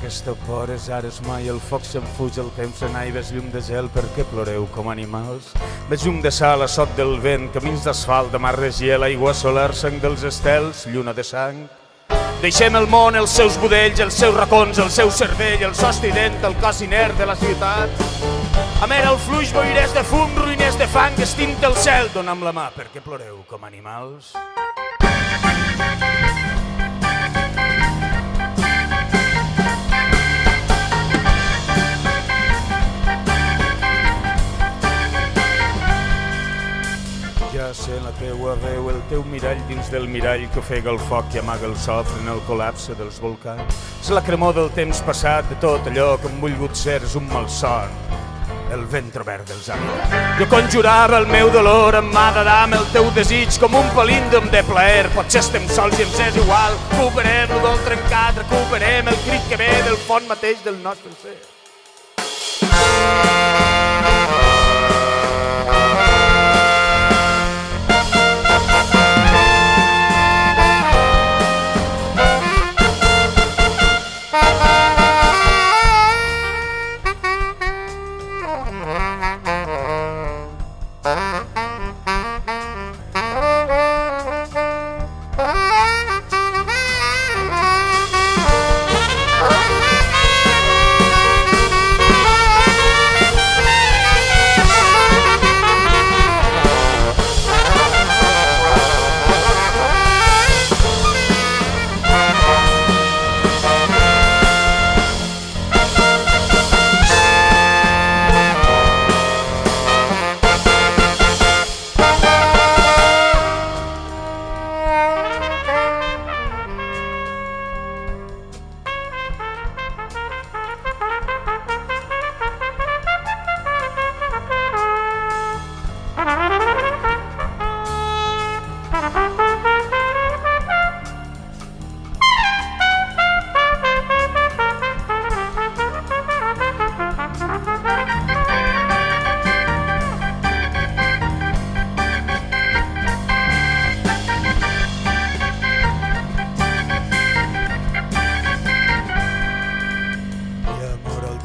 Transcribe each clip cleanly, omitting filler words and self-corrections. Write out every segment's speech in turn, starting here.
aquesta por és ara és mai, el foc se'n fuig, el temps se n'hi, ves llum de gel, per què ploreu com animals? Ves llum de sal a sot del vent, camins d'asfalt, de mar de gel, aigua solar, sang dels estels, lluna de sang. Deixem el món, els seus budells, els seus racons, el seu cervell, el so estrident, el cos inert de la ciutat. Amera el fluix, boires de fum, ruïnes de fang, extinta el cel, dona'm la mà, per què ploreu com animals? Ja sé la teua veu, el teu mirall dins del mirall que ofega el foc i amaga el sofre en el col·lapse dels volcans. És la cremor del temps passat, de tot allò que hem volgut ser, és un malson, el ventre obert dels ànims. Jo conjurava el meu dolor amb mà d'Adam, el teu desig com un palíndrom de plaer. Potser estem sols i ens és igual, recuperem l'udol trencat, recuperem el crit que ve del fons mateix del nostre ser.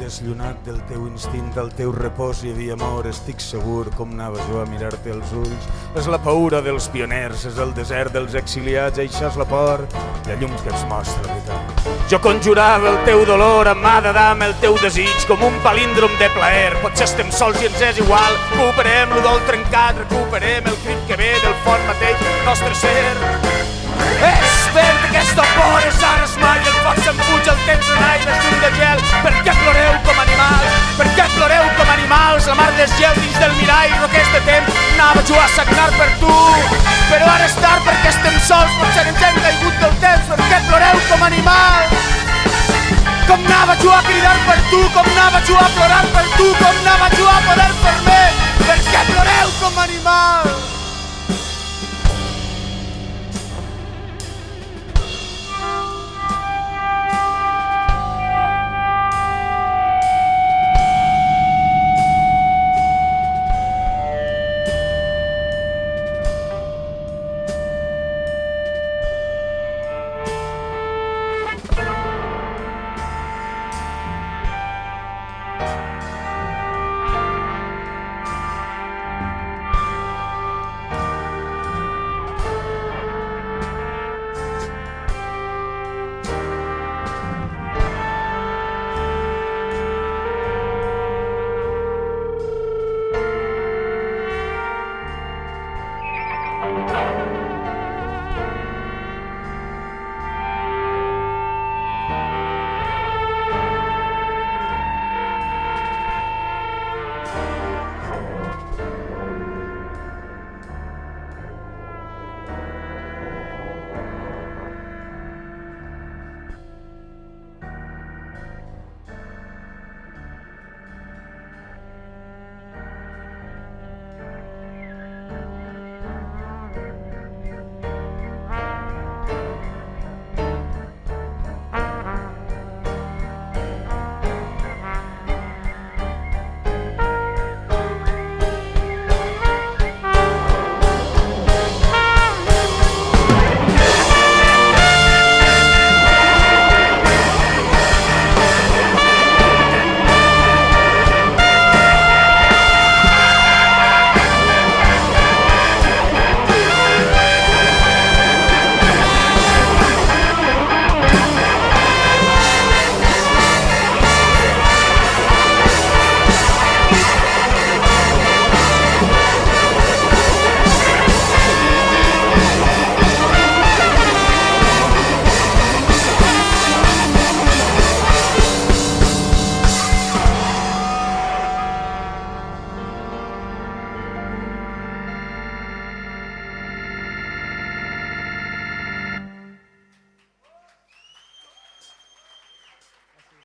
Desllunyat del teu instint, del teu repòs hi havia amor, estic segur com anava jo a mirar-te als ulls. És la paura dels pioners, és el desert dels exiliats, això és la por, la llum que ens mostra la veritat. Jo conjurava el teu dolor amb mà d'Adam, el teu desig com un palíndrom de plaer. Potser estem sols i ens és igual, recuperem l'udol trencat, recuperem el crit que ve del fons mateix del nostre ser. És verd aquesta por, és ara és mai, el foc se'n fuig, el temps en aire, llum de gel. Per què ploreu com animals? Per què ploreu com animals? La mar de gel dins del mirall, roquers de temps, anava jo a sagnar per tu. Però ara és tard perquè estem sols, potser ens hem caigut del temps. Per què ploreu com animals? Com anava jo a cridar per tu, com anava jo a plorar per tu, com anava jo a poder fer més. Per què ploreu com animals?